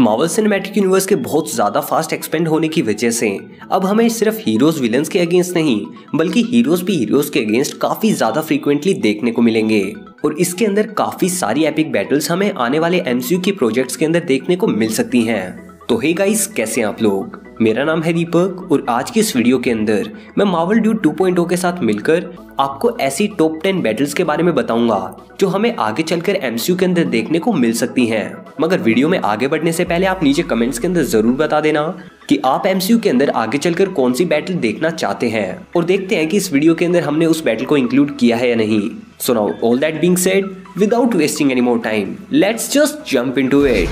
Marvel cinematic universe के बहुत ज्यादा फास्ट एक्सपेंड होने की वजह से अब हमें सिर्फ हीरोज विलन्स के अगेंस्ट नहीं बल्कि हीरोज भी हीरोज के अगेंस्ट काफी ज्यादा फ्रीक्वेंटली देखने को मिलेंगे और इसके अंदर काफी सारी एपिक बैटल्स हमें आने वाले एमसीयू के प्रोजेक्ट्स के अंदर देखने को मिल सकती हैं। तो हे गाइस, कैसे हैं आप लोग? मेरा नाम है दीपक और आज की इस वीडियो के अंदर मैं मार्वल ड्यूड 2.0 के साथ मिलकर आपको ऐसी टॉप 10 बैटल्स के बारे में बताऊंगा जो हमें आगे चलकर एमसीयू के अंदर देखने को मिल सकती हैं। मगर वीडियो में आगे बढ़ने से पहले आप नीचे कमेंट्स के अंदर जरूर बता देना कि आप एमसीयू के अंदर आगे चलकर कौन सी बैटल देखना चाहते हैं और देखते हैं कि इस वीडियो के अंदर हमने उस बैटल को इंक्लूड किया है या नहीं। So now all that being said, without wasting any more time, let's just jump into it.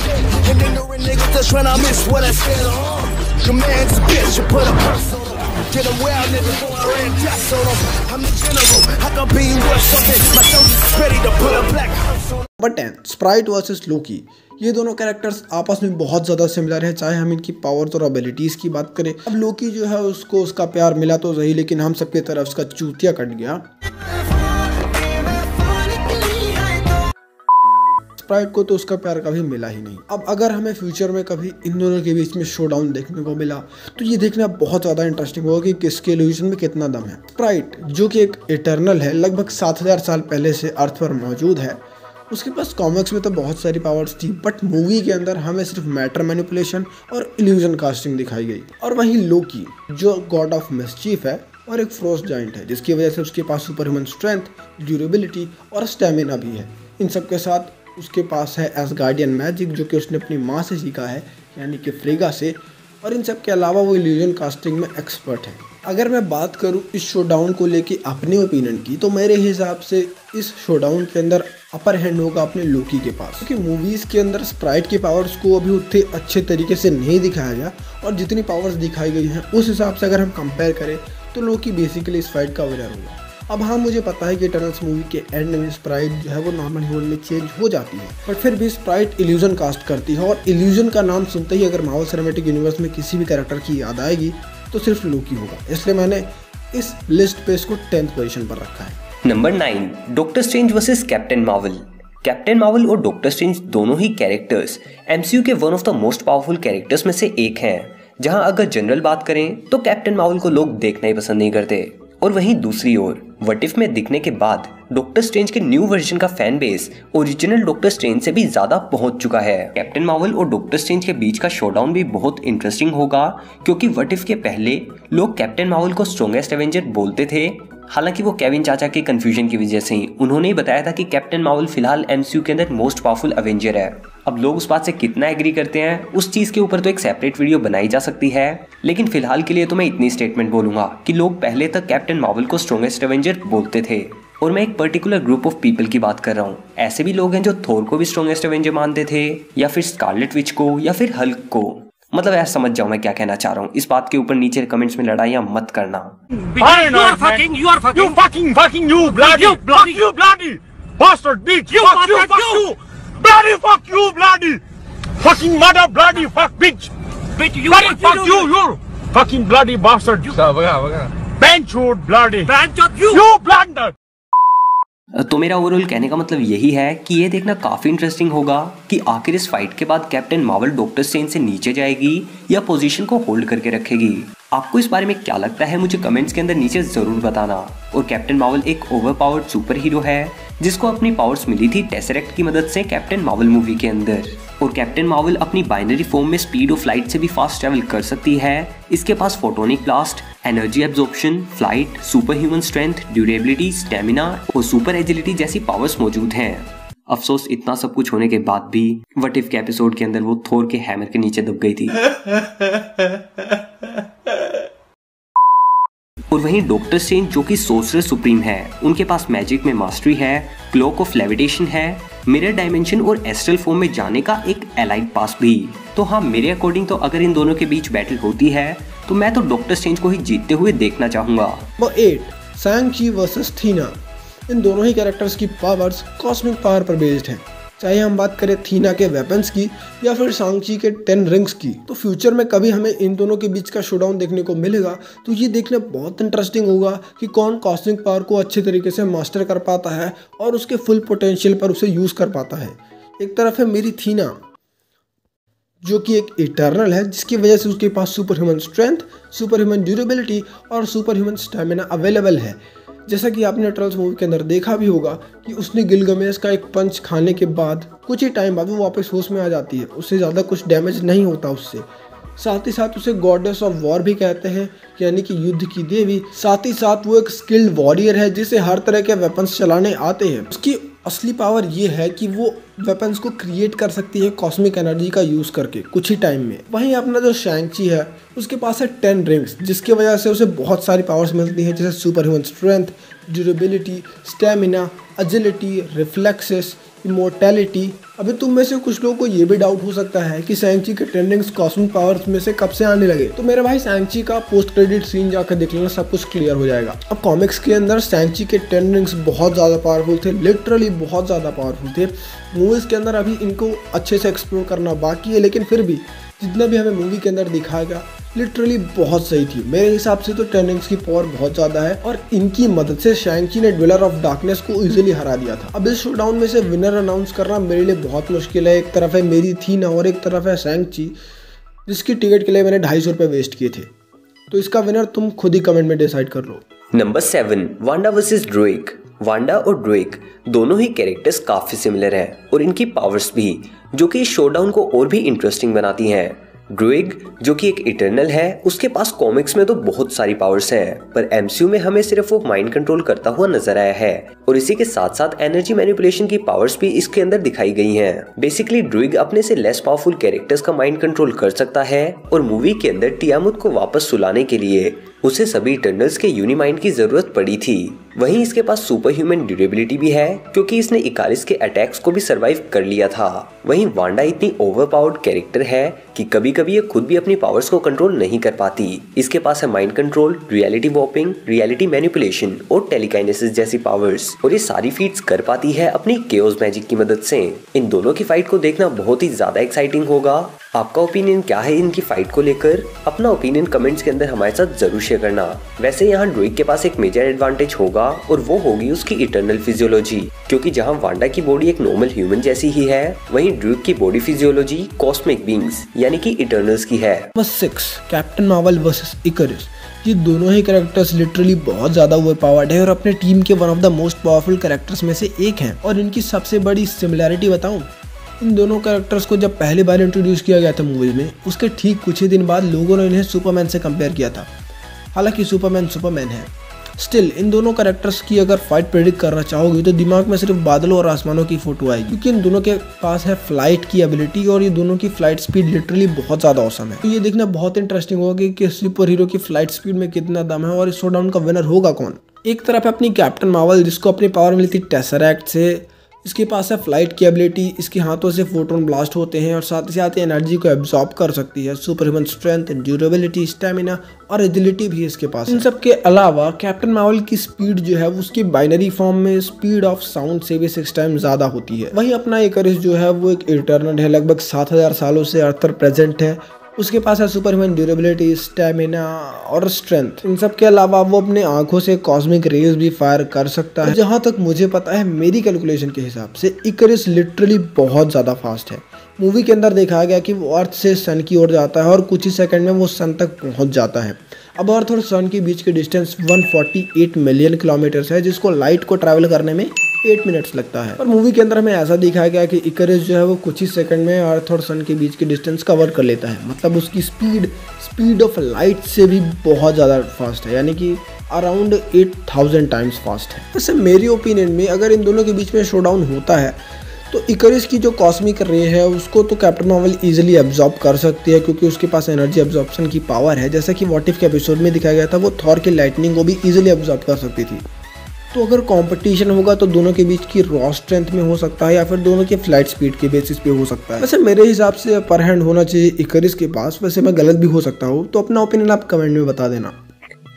Number 10, Sprite versus Loki. ये दोनों कैरेक्टर्स आपस में बहुत ज़्यादा सिमिलर है, चाहे हम इनकी पावर्स और एबिलिटीज़ की बात करें। अब लोकी जो है उसको उसका प्यार मिला तो सही, लेकिन हम सबकी तरफ उसका चूतिया कट गया। स्प्राइट को तो उसका प्यार कभी मिला ही नहीं। अब अगर हमें फ्यूचर में कभी इन दोनों के बीच में शोडाउन देखने को मिला तो ये देखना बहुत ज़्यादा इंटरेस्टिंग होगा कि किसके इल्यूजन में कितना दम है। स्प्राइट जो कि एक इटर्नल है, लगभग 7000 साल पहले से अर्थ पर मौजूद है। उसके पास कॉमिक्स में तो बहुत सारी पावर्स थी, बट मूवी के अंदर हमें सिर्फ मैटर मैनिपुलेशन और इल्यूजन कास्टिंग दिखाई गई। और वहीं लोकी जो गॉड ऑफ मिसचीफ है और एक फ्रोस्ट जाइंट है, जिसकी वजह से उसके पास सुपर ह्यूमन स्ट्रेंथ, ड्यूरेबिलिटी और स्टेमिना भी है। इन सब के साथ उसके पास है एसगार्डियन मैजिक जो कि उसने अपनी माँ से सीखा है, यानी कि फ्रेगा से। और इन सब के अलावा वो इल्यूजन कास्टिंग में एक्सपर्ट है। अगर मैं बात करूँ इस शोडाउन को लेके अपने ओपिनियन की, तो मेरे हिसाब से इस शोडाउन के अंदर अपर हैंड होगा अपने लोकी के पास, क्योंकि मूवीज़ के अंदर स्प्राइट की पावर्स को अभी उतने अच्छे तरीके से नहीं दिखाया गया और जितनी पावर्स दिखाई गई हैं उस हिसाब से अगर हम कंपेयर करें तो लोकी बेसिकली इस फाइट का विनर होगा। अब हाँ, मुझे पता है कि इटर्नल्स मूवी के एंड में स्प्राइट जो है वो नॉर्मल ह्यूमन में चेंज हो जाती है, बट फिर भी स्प्राइट इल्यूजन कास्ट करती है और इल्यूजन का नाम सुनते ही अगर मार्वल सिनेमैटिक यूनिवर्स में किसी भी कैरेक्टर की याद आएगी तो सिर्फ लोकी होगा। इसलिए मैंने इस लिस्ट पे इसको 10th पोजीशन पर रखा है। Number 9, doctor strange versus captain Marvel. Captain Marvel और डॉक्टर स्ट्रेंज दोनों ही कैरेक्टर्स एमसीयू के one of the most powerful characters में से एक हैं। जहां अगर जनरल बात करें तो कैप्टन मार्वल को लोग देखना ही पसंद नहीं करते, और वहीं दूसरी ओर व्हाट इफ में दिखने के बाद डॉक्टर स्ट्रेंज के न्यू वर्जन का fan base original doctor strange से भी ज्यादा पहुंच चुका है। कैप्टन मार्वल और डॉक्टर स्ट्रेंज के बीच का शोडाउन भी बहुत इंटरेस्टिंग होगा, क्योंकि व्हाट इफ के पहले लोग कैप्टन मार्वल को स्ट्रॉन्गेस्ट एवेंजर बोलते थे। हालांकि वो केविन चाचा के कंफ्यूजन की वजह से ही उन्होंने ही बताया था कि कैप्टन मार्वल फिलहाल एमसीयू के अंदर मोस्ट पावरफुल एवेंजर है। अब लोग उस बात से कितना एग्री करते हैं उस चीज के ऊपर तो एक सेपरेट वीडियो बनाई जा सकती है, लेकिन फिलहाल के लिए तो मैं इतनी स्टेटमेंट बोलूंगा कि लोग पहले तक कैप्टन मार्वल को स्ट्रॉन्गेस्ट एवेंजर बोलते थे। और मैं एक पर्टिकुलर ग्रुप ऑफ पीपल की बात कर रहा हूँ। ऐसे भी लोग हैं जो थोर को भी स्ट्रॉन्गेस्ट एवेंजर मानते थे, या फिर स्कारलेट विच को, या फिर हल्क को। मतलब ऐसा समझ जाओ मैं क्या कहना चाह रहा हूँ। इस बात के ऊपर नीचे कमेंट्स में लड़ाइयाँ मत करना। तो मेरा ओवरऑल कहने का मतलब यही है कि ये देखना काफी इंटरेस्टिंग होगा कि आखिर इस फाइट के बाद कैप्टन मार्वल डॉक्टर स्ट्रेंज से नीचे जाएगी या पोजीशन को होल्ड करके रखेगी। आपको इस बारे में क्या लगता है मुझे कमेंट्स के अंदर नीचे जरूर बताना। और कैप्टन मार्वल एक ओवरपावर्ड सुपर हीरो है जिसको अपनी पावर्स मिली थी टेसरेक्ट की मदद से कैप्टन मार्वल मूवी के अंदर। और कैप्टन मार्वल अपनी बाइनरी फॉर्म में स्पीड ऑफ लाइट से भी फास्ट ट्रैवल कर सकती है। इसके पास photonic blast, energy absorption, flight, super human strength, durability, stamina और सुपर एजिलिटी जैसी पावर्स मौजूद हैं। अफसोस इतना सब कुछ होने के बाद भी व्हाट इफ के एपिसोड के अंदर वो थोर के हैमर के नीचे दब गई थी। और वहीं डॉक्टर स्ट्रेंज जो कि सोर्सरर सुप्रीम है, उनके पास मैजिक में मास्टरी है, क्लोक ऑफ लेविटेशन है, मिरर डायमेंशन और एस्ट्रल फॉर्म में जाने का एक एलाइट पास भी। तो हाँ, मेरे अकॉर्डिंग तो अगर इन दोनों के बीच बैटल होती है तो मैं तो डॉक्टर स्ट्रेंज को ही जीतते हुए देखना चाहूंगा। Number 8, सांग-ची versus थीना। इन दोनों ही कैरेक्टर्स की पावर्स कॉस्मिक पावर पर बेस्ड हैं। चाहे हम बात करें थीना के वेपन्स की या फिर सांग-ची के 10 रिंग्स की, तो फ्यूचर में कभी हमें इन दोनों के बीच का शोडाउन देखने को मिलेगा तो ये देखना बहुत इंटरेस्टिंग होगा कि कौन कॉस्मिक पावर को अच्छे तरीके से मास्टर कर पाता है और उसके फुल पोटेंशियल पर उसे यूज़ कर पाता है। एक तरफ है मेरी थीना जो कि एक इटर्नल है, जिसकी वजह से उसके पास super human strength, super human durability और सुपर ह्यूमन स्टैमिना अवेलेबल है। जैसा कि आपने ट्रल्स मूवी के अंदर देखा भी होगा कि उसने गिलगमेश का एक पंच खाने के बाद कुछ ही टाइम बाद वो वापस होश में आ जाती है, उससे ज़्यादा कुछ डैमेज नहीं होता उससे। साथ ही साथ उसे गॉडेस ऑफ वॉर भी कहते हैं, यानी कि युद्ध की देवी। साथ ही साथ वो एक स्किल्ड वॉरियर है जिसे हर तरह के वेपन्स चलाने आते हैं। उसकी असली पावर ये है कि वो वेपन्स को क्रिएट कर सकती है कॉस्मिक एनर्जी का यूज़ करके कुछ ही टाइम में। वहीं अपना जो शैंग-ची है उसके पास है 10 रिंग्स, जिसकी वजह से उसे बहुत सारी पावर्स मिलती हैं, जैसे super human strength, durability, stamina, agility, reflexes, immortality. अभी तुम में से कुछ लोगों को ये भी डाउट हो सकता है कि शैंग-ची के 10 रिंग्स कॉस्मिक पावर्स में से कब से आने लगे। तो मेरे भाई शैंग-ची का पोस्ट क्रेडिट सीन जाकर देख लेना, सब कुछ क्लियर हो जाएगा। अब कॉमिक्स के अंदर शैंग-ची के 10 रिंग्स बहुत ज़्यादा पावरफुल थे, लिटरली बहुत ज़्यादा पावरफुल थे। मूवीज़ के अंदर अभी इनको अच्छे से एक्सप्लोर करना बाकी है, लेकिन फिर भी जितना भी हमें मूवी के अंदर दिखाया गया लिटरली बहुत सही थी। मेरे हिसाब से तो 10 रिंग्स की पावर बहुत ज़्यादा है और इनकी मदद से शैंग-ची ने ड्वेलर ऑफ डार्कनेस को इजीली हरा दिया था। अब इस शोडाउन में से विनर अनाउंस करना मेरे लिए बहुत मुश्किल है। एक तरफ है मेरी थीना और एक तरफ है शैंग-ची, जिसकी टिकट के लिए मैंने 250 रुपये वेस्ट किए थे। तो इसका विनर तुम खुद ही कमेंट में डिसाइड कर लो। Number 7, Wanda versus Druig. Wanda और ड्रूइग दोनों ही कैरेक्टर्स काफी सिमिलर हैं और इनकी पावर्स भी, जो कि इस शोडाउन को और भी इंटरेस्टिंग बनाती हैं। ड्रूइग जो कि एक इटर्नल है, उसके पास कॉमिक्स में तो बहुत सारी पावर्स हैं, पर एमसीयू में हमें सिर्फ वो माइंड कंट्रोल करता हुआ नजर आया है और इसी के साथ साथ एनर्जी मैनिपुलेशन की पावर्स भी इसके अंदर दिखाई गई हैं। बेसिकली ड्रूइग अपने से लेस पावरफुल कैरेक्टर्स का माइंड कंट्रोल कर सकता है और मूवी के अंदर टियामुत को वापस सुलाने के लिए उसे सभी इटर्नल्स के यूनिमाइंड की जरूरत पड़ी थी। वहीं इसके पास सुपर ह्यूमन ड्यूरेबिलिटी भी है, क्योंकि इसने इकारिस के अटैक्स को भी सरवाइव कर लिया था। वहीं वांडा इतनी ओवरपावर्ड कैरेक्टर है कि कभी कभी ये खुद भी अपनी पावर्स को कंट्रोल नहीं कर पाती। इसके पास है mind control, reality warping, reality manipulation और टेलीकाइनेसिस जैसी पावर्स, और ये सारी फीट्स कर पाती है अपनी केओस मैजिक की मदद से। इन दोनों की फाइट को देखना बहुत ही ज्यादा एक्साइटिंग होगा। आपका ओपिनियन क्या है इनकी फाइट को लेकर? अपना ओपिनियन कमेंट्स के अंदर हमारे साथ जरूर शेयर करना। वैसे यहाँ ड्रूइग के पास एक मेजर एडवांटेज होगा और वो होगी उसकी इटर्नल फिजियोलॉजी, क्योंकि जहाँ वांडा की बॉडी एक नॉर्मल ह्यूमन जैसी ही है, वहीं ड्रूइग की बॉडी फिजियोलॉजी कॉस्मिक बीइंग्स यानी कि इटर्नल्स की है। Number 6, Captain Marvel versus Ikaris. ये दोनों ही कैरेक्टर्स लिटरली बहुत ज्यादा ओवरपावर्ड है और अपने टीम के one of the most powerful characters में से एक हैं। और इनकी सबसे बड़ी सिमिलैरिटी बताऊं, इन दोनों कैरेक्टर्स को जब पहली बार इंट्रोड्यूस किया गया था मूवीज में, उसके ठीक कुछ ही दिन बाद लोगों ने इन्हें सुपरमैन से कंपेयर किया था। हालांकि सुपरमैन है, स्टिल इन दोनों कैरेक्टर्स की अगर फाइट प्रेडिक्ट करना चाहोगे तो दिमाग में सिर्फ बादलों और आसमानों की फोटो आएगी, क्योंकि इन दोनों के पास है फ्लाइट की एबिलिटी और ये दोनों की फ्लाइट स्पीड लिटरली बहुत ज्यादा औसम है। तो ये देखना बहुत इंटरेस्टिंग होगा कि सुपर हीरो की फ्लाइट स्पीड में कितना दम है और इस शोडाउन का विनर होगा कौन। एक तरफ है अपनी कैप्टन मार्वल, जिसको अपनी पावर मिलती टेसरैक्ट से, इसके पास है फ्लाइट की एबिलिटी, इसके हाथों से फोटोन ब्लास्ट होते हैं और साथ ही साथ एनर्जी को एब्जॉर्ब कर सकती है। Super human strength, durability, stamina और एजिलिटी भी इसके पास है। इन सब के अलावा कैप्टन मार्वल की स्पीड जो है उसकी बाइनरी फॉर्म में स्पीड ऑफ साउंड से भी 6 टाइम ज्यादा होती है। वहीं अपना इकारिस जो है वो एक इटर्नल है, लगभग 7000 सालों से अर्थ पर प्रेजेंट है। उसके पास है सुपर ह्यूमन ड्यूरेबिलिटी, स्टेमिना और स्ट्रेंथ। इन सब के अलावा वो अपने आंखों से कॉस्मिक रेज भी फायर कर सकता है। जहां तक मुझे पता है, मेरी कैलकुलेशन के हिसाब से इकारिस लिटरली बहुत ज़्यादा फास्ट है। मूवी के अंदर दिखाया गया कि वो अर्थ से सन की ओर जाता है और कुछ ही सेकंड में वो सन तक पहुंच जाता है। अब अर्थ और सन के बीच की डिस्टेंस 148 मिलियन किलोमीटर्स है, जिसको लाइट को ट्रैवल करने में 8 मिनट्स लगता है। और मूवी के अंदर हमें ऐसा दिखाया गया कि इकारिस जो है वो कुछ ही सेकंड में अर्थ और सन के बीच की डिस्टेंस कवर कर लेता है। मतलब उसकी स्पीड ऑफ लाइट से भी बहुत ज़्यादा फास्ट है, यानी कि अराउंड 8000 टाइम्स फास्ट है। वैसे मेरी ओपिनियन में अगर इन दोनों के बीच में शोडाउन होता है तो इकारिस की जो कॉस्मिक रे है उसको तो कैप्टन मार्वल इजीली एब्जॉर्ब कर सकती है, क्योंकि उसके पास एनर्जी एब्जॉर्प्शन की पावर है। जैसा कि व्हाट इफ के एपिसोड में दिखाया गया था, वो थॉर की लाइटनिंग को भी इजीली एब्जॉर्ब कर सकती थी। तो अगर कंपटीशन होगा तो दोनों के बीच की रॉ स्ट्रेंथ में हो सकता है या फिर दोनों के फ्लाइट स्पीड के बेसिस पे हो सकता है। वैसे मेरे हिसाब से अपर हैंड होना चाहिए इकारिस के पास। वैसे मैं गलत भी हो सकता हूँ, तो अपना ओपिनियन आप कमेंट में बता देना।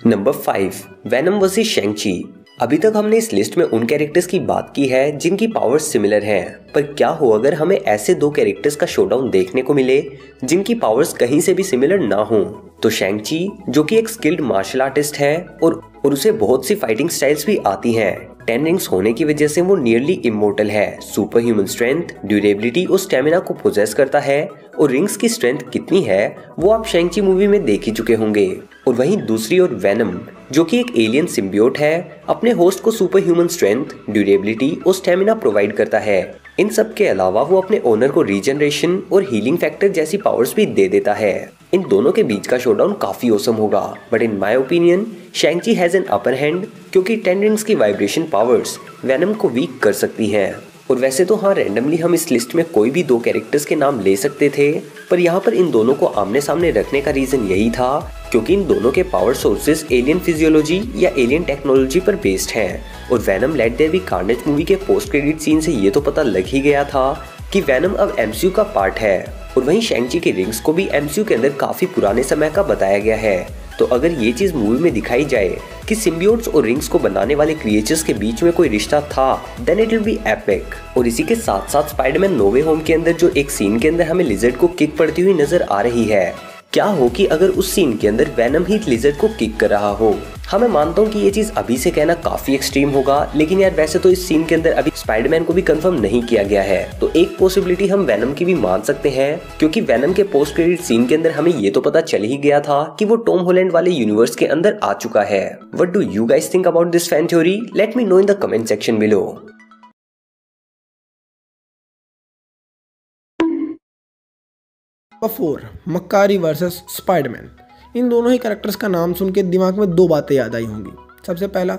Number 5, venom versus शैंग-ची। अभी तक हमने इस लिस्ट में उन कैरेक्टर्स की बात की है जिनकी पावर्स सिमिलर हैं, पर क्या हो अगर हमें ऐसे 2 कैरेक्टर्स का शोडाउन देखने को मिले जिनकी पावर्स कहीं से भी सिमिलर ना हो। तो शैंग-ची जो कि एक स्किल्ड मार्शल आर्टिस्ट है और उसे बहुत सी फाइटिंग स्टाइल्स भी आती हैं, 10 रिंग्स होने की वजह से वो नियरली इमोर्टल है, सुपर ह्यूमन स्ट्रेंथ, ड्यूरेबिलिटी और स्टेमिना को पोजेस करता है। और रिंग्स की स्ट्रेंथ कितनी है वो आप शैंग-ची मूवी में देख ही चुके होंगे। और वहीं दूसरी ओर वेनम, जो कि एक एलियन सिम्बियोट है, अपने होस्ट को सुपर ह्यूमन स्ट्रेंथ, ड्यूरेबिलिटी और स्टेमिना प्रोवाइड करता है। इन सब के अलावा वो अपने ओनर को रीजनरेशन और हीलिंग फैक्टर जैसी पावर्स भी दे देता है। इन दोनों के बीच का शोडाउन काफी औसम होगा, but in my opinion शैंग-ची has an upper hand, क्योंकि 10 रिंग्स की वाइब्रेशन पावर्स वेनम को वीक कर सकती हैं। और वैसे तो हाँ, रैंडमली हम इस लिस्ट में कोई भी 2 कैरेक्टर्स के नाम ले सकते थे, पर यहाँ पर इन दोनों को आमने सामने रखने का रीजन यही था क्योंकि इन दोनों के पावर सोर्सेज एलियन फिजियोलॉजी या एलियन टेक्नोलॉजी पर बेस्ड हैं। और Venom let there be Carnage movie के पोस्ट क्रेडिट सीन से ये तो पता लग ही गया था कि वेनम अब एमसीयू का पार्ट है। और वहीं शैंग-ची के रिंग्स को भी एमसीयू के अंदर काफी पुराने समय का बताया गया है। तो अगर ये चीज मूवी में दिखाई जाए कि सिम्बियोट्स और रिंग्स को बनाने वाले क्रिएचर्स के बीच में कोई रिश्ता था, then it will be epic. और इसी के साथ साथ स्पाइडरमैन नो वे होम के अंदर जो एक सीन के अंदर हमें लिजर्ड को किक पड़ती हुई नजर आ रही है, क्या हो कि अगर उस सीन के अंदर वेनम ही लिजर्ड को किक कर रहा हो। हाँ, मैं मानता हूँ कि ये चीज अभी से कहना काफी एक्सट्रीम होगा, लेकिन यार वैसे तो इस सीन के अंदर अभी स्पाइडरमैन को भी कंफर्म नहीं किया गया है, तो एक पॉसिबिलिटी हम वेनम की भी मान सकते हैं, क्योंकि वेनम के पोस्ट क्रेडिट सीन के अंदर हमें ये तो पता चल ही गया था कि वो टॉम हॉलैंड वाले यूनिवर्स के अंदर आ चुका है। What do you guys think about this fan theory? Let me know in the comment section below. Number 4, Makkari versus Spiderman. इन दोनों ही कैरेक्टर्स का नाम सुन के दिमाग में 2 बातें याद आई होंगी। सबसे पहला,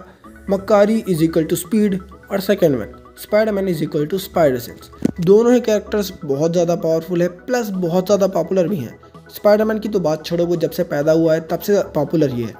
मक्कारी इज इक्वल टू स्पीड, और second one, Spiderman is equal to spider sense. दोनों ही कैरेक्टर्स बहुत ज़्यादा पावरफुल है, प्लस बहुत ज़्यादा पॉपुलर भी हैं। स्पाइडरमैन की तो बात छोड़ो, वो जब से पैदा हुआ है तब से पॉपुलर ही है,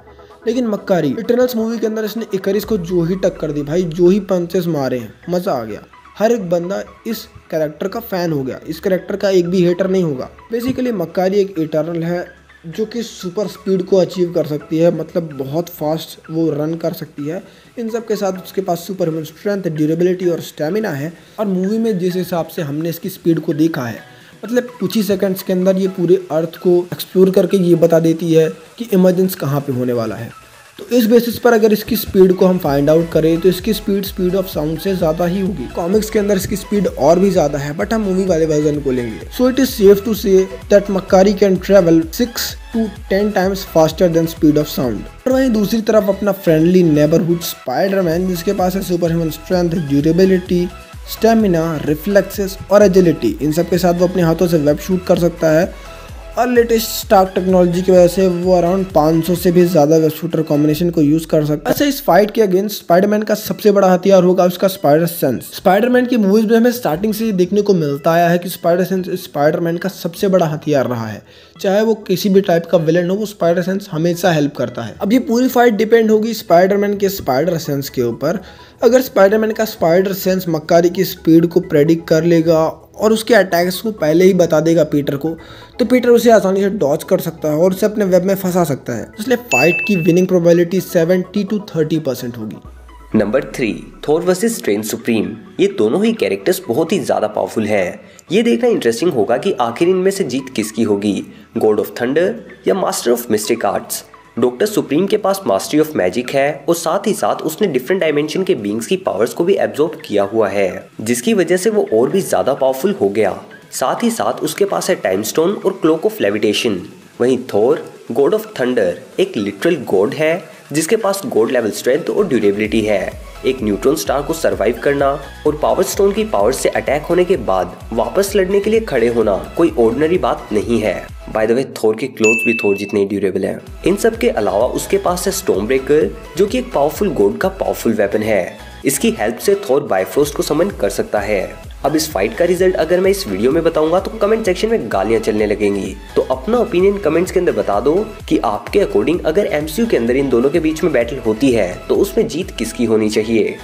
लेकिन मक्कारी इटर्नल्स मूवी के अंदर इसने इकरिस को जो ही टक्कर दी भाई, जो ही पंचेस मारे हैं, मज़ा आ गया। हर एक बंदा इस कैरेक्टर का फ़ैन हो गया, इस कैरेक्टर का एक भी हेटर नहीं होगा। बेसिकली मक्कारी एक इटर्नल है जो कि सुपर स्पीड को अचीव कर सकती है, मतलब बहुत फास्ट वो रन कर सकती है। इन सब के साथ उसके पास सुपर ह्यूमन स्ट्रेंथ, ड्यूरेबिलिटी और स्टेमिना है। और मूवी में जिस हिसाब से हमने इसकी स्पीड को देखा है, मतलब कुछ ही सेकंड्स के अंदर ये पूरे अर्थ को एक्सप्लोर करके ये बता देती है कि इमरजेंस कहाँ पे होने वाला है। तो इस बेसिस पर अगर इसकी स्पीड को हम फाइंड आउट करें तो इसकी स्पीड ऑफ साउंड से ज़्यादा ही होगी। कॉमिक्स के अंदर इसकी स्पीड और भी ज़्यादा है, बट हम मूवी वाले वर्जन को लेंगे। So it is safe to say that Makkari can travel 6 to 10 times faster than speed of sound. और वहीं दूसरी तरफ अपना फ्रेंडली नेबरहुड स्पाइडरमैन, जिसके पास है super human strength, durability, stamina, reflexes और एजिलिटी। इन सब के साथ वो अपने हाथों से वेब शूट कर सकता है, और लेटेस्ट स्टार्क टेक्नोलॉजी की वजह से वो अराउंड 500 से भी ज़्यादा वेब शूटर कॉम्बिनेशन को यूज़ कर सकता है। अच्छा, इस फाइट के अगेंस्ट स्पाइडरमैन का सबसे बड़ा हथियार होगा उसका स्पाइडर सेंस। स्पाइडरमैन की मूवीज में हमें स्टार्टिंग से देखने को मिलता आया है कि स्पाइडर सेंस स्पाइडरमैन का सबसे बड़ा हथियार रहा है। चाहे वो किसी भी टाइप का विलन हो, वो स्पाइडर सेंस हमेशा हेल्प करता है। अब ये पूरी फाइट डिपेंड होगी स्पाइडरमैन के स्पाइडर सेंस के ऊपर। अगर स्पाइडरमैन का स्पाइडर सेंस मक्कारी की स्पीड को प्रेडिक्ट कर लेगा और उसके अटैक्स को पहले ही बता देगा पीटर को, तो पीटर उसे आसानी से डॉज कर सकता है और उसे अपने वेब में फंसा सकता है। इसलिए फाइट की विनिंग प्रोबेबिलिटी 70 to 30% होगी। नंबर 3, थोर वर्सेस स्ट्रेंज सुप्रीम। ये दोनों ही कैरेक्टर्स बहुत ही ज्यादा पावरफुल हैं। ये देखना इंटरेस्टिंग होगा कि आखिर इनमें से जीत किसकी होगी, गॉड ऑफ थंडर या master of mistake arts. Doctor supreme के पास मास्टरी ऑफ मैजिक है और साथ ही साथ उसने डिफरेंट डायमेंशन के बीइंग्स की पावर्स को भी एब्जॉर्ब किया हुआ है, जिसकी वजह से वो और भी ज्यादा पावरफुल हो गया। साथ ही साथ उसके पास है टाइम स्टोन और क्लोक ऑफ लेविटेशन। वहीं थोर, गॉड ऑफ थंडर, एक लिटरल गॉड है जिसके पास गॉड लेवल स्ट्रेंथ और ड्यूरेबिलिटी है। एक न्यूट्रॉन स्टार को सरवाइव करना और पावर स्टोन की पावर से अटैक होने के बाद वापस लड़ने के लिए खड़े होना कोई ऑर्डिनरी बात नहीं है। बाय द वे, थोर के क्लोथ्स भी थोर जितने ड्यूरेबल हैं। इन सब के अलावा उसके पास है स्टॉर्म ब्रेकर, जो कि एक पावरफुल गॉड का पावरफुल वेपन है। इसकी हेल्प से थोर बाइफ्रोस्ट को समन कर सकता है। अब इस फाइट का रिजल्ट अगर मैं इस वीडियो में बताऊंगा तो कमेंट सेक्शन में गालियां चलने लगेंगी, तो अपना ओपिनियन कमेंट्स के अंदर बता दो कि आपके अकॉर्डिंग अगर एमसीयू के अंदर इन दोनों के बीच में बैटल होती है तो उसमें जीत किसकी होनी चाहिए।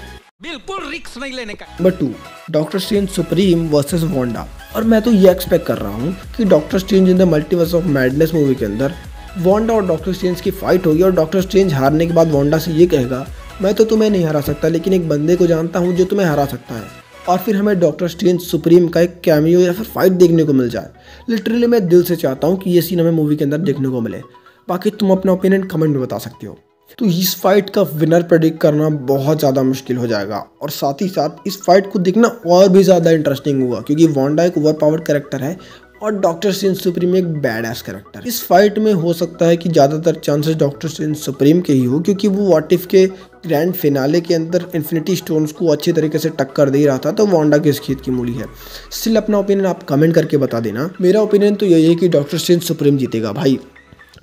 बिल्कुल रिस्क नहीं लेने का। Number 2, doctor strange supreme versus Wanda. और मैं तो ये एक्सपेक्ट कर रहा हूँ कि doctor strange in the multiverse of madness movie के अंदर वांडा और डॉक्टर स्ट्रेंज की फाइट होगी और डॉक्टर स्ट्रेंज हारने के बाद वांडा से ये कहेगा, मैं तो तुम्हें नहीं हरा सकता, लेकिन एक बंदे को जानता हूँ जो तुम्हें हरा सकता है। और फिर हमें डॉक्टर स्ट्रेंज सुप्रीम का एक कैमियो या फिर फाइट देखने को मिल जाए। लिटरली मैं दिल से चाहता हूँ कि ये सीन हमें मूवी के अंदर देखने को मिले। बाकी तुम अपना ओपिनियन कमेंट में बता सकते हो। तो इस फाइट का विनर प्रेडिक्ट करना बहुत ज़्यादा मुश्किल हो जाएगा और साथ ही साथ इस फाइट को देखना और भी ज़्यादा इंटरेस्टिंग हुआ क्योंकि वांडा एक ओवर पावर्ड कैरेक्टर है और डॉक्टर स्ट्रेंज सुप्रीम एक बैड एस कैरेक्टर। इस फाइट में हो सकता है कि ज़्यादातर चांसेस डॉक्टर स्ट्रेंज सुप्रीम के ही हो क्योंकि वो व्हाट इफ के ग्रैंड फिनाले के अंदर इन्फिनिटी स्टोन्स को अच्छी तरीके से टक्कर दे रहा था, तो वांडा किस खेत की मूली है। स्टिल अपना ओपिनियन आप कमेंट करके बता देना। मेरा ओपिनियन तो यही है कि डॉक्टर स्ट्रेंज सुप्रीम जीतेगा। भाई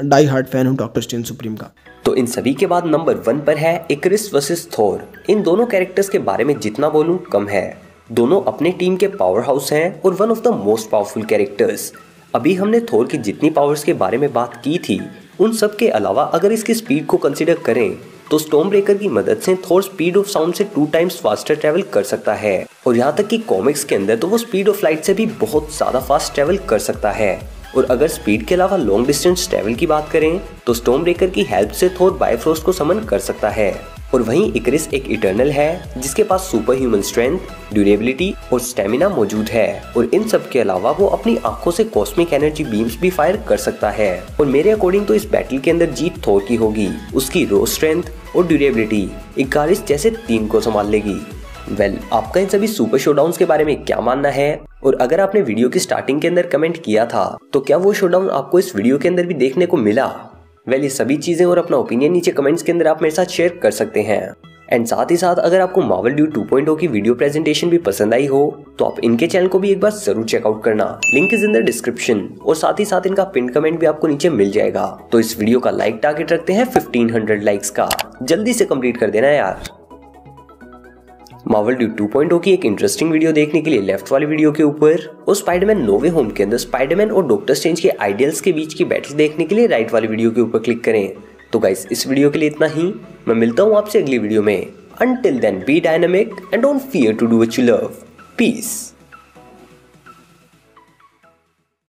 डाई हार्ड फैन हूँ डॉक्टर स्ट्रेंज सुप्रीम का। तो इन सभी के बाद नंबर 1 पर है इकरिस वर्सेस थोर। इन दोनों कैरेक्टर्स के बारे में जितना बोलूं कम है। दोनों अपने टीम के पावर हाउस हैं और one of the most powerful characters. अभी हमने थोर की जितनी पावर्स के बारे में बात की थी, उन सब के अलावा अगर इसकी स्पीड को कंसीडर करें तो स्टॉर्म ब्रेकर की मदद से थोर स्पीड ऑफ साउंड से 2 टाइम्स फास्टर ट्रैवल कर सकता है और यहाँ तक कि कॉमिक्स के अंदर तो वो स्पीड ऑफ लाइट से भी बहुत ज़्यादा फास्ट ट्रैवल कर सकता है। और अगर स्पीड के अलावा लॉन्ग डिस्टेंस ट्रैवल की बात करें तो स्टॉर्म ब्रेकर की हेल्प से थोर बायफ्रोस्ट को समन कर सकता है। और वहीं इकरिस एक इटर्नल है जिसके पास सुपर ह्यूमन स्ट्रेंथ, ड्यूरेबिलिटी और स्टेमिना मौजूद है और इन सब के अलावा वो अपनी आंखों से कॉस्मिक एनर्जी बीम्स भी फायर कर सकता है। और मेरे अकॉर्डिंग तो इस बैटल के अंदर जीत थोर की होगी। उसकी रो स्ट्रेंथ और ड्यूरेबिलिटी इकारिस जैसे 3 को संभाल लेगी। आपका इन सभी सुपर शोडाउन्स के बारे में क्या मानना है? और अगर आपने वीडियो की स्टार्टिंग के अंदर कमेंट किया था तो क्या वो शोडाउन आपको इस वीडियो के अंदर भी देखने को मिला? ये सभी चीजें और अपना ओपिनियन नीचे कमेंट्स के अंदर आप मेरे साथ शेयर कर सकते हैं। एंड साथ ही साथ अगर आपको मार्वल ड्यूड 2.0 की वीडियो प्रेजेंटेशन भी पसंद आई हो तो आप इनके चैनल को भी एक बार जरूर चेकआउट करना। Link is in the description और साथ ही साथ इनका पिन कमेंट भी आपको नीचे मिल जाएगा। तो इस वीडियो का लाइक टारगेट रखते हैं 1500 लाइक्स का, जल्दी से कंप्लीट कर देना यार। मार्वल ड्यूड 2.0 की एक इंटरेस्टिंग वीडियो देखने के लिए लेफ्ट वाली वीडियो के ऊपर और स्पाइडरमैन नो वे होम के अंदर स्पाइडरमैन और डॉक्टर स्ट्रेंज के आइडियल्स के बीच की बैटल देखने के लिए राइट वाली वीडियो के ऊपर क्लिक करें। तो गाइस इस वीडियो के लिए इतना ही। मैं मिलता हूँ आपसे अगली वीडियो में। Until then, be dynamic and don't fear to do what you love. Peace.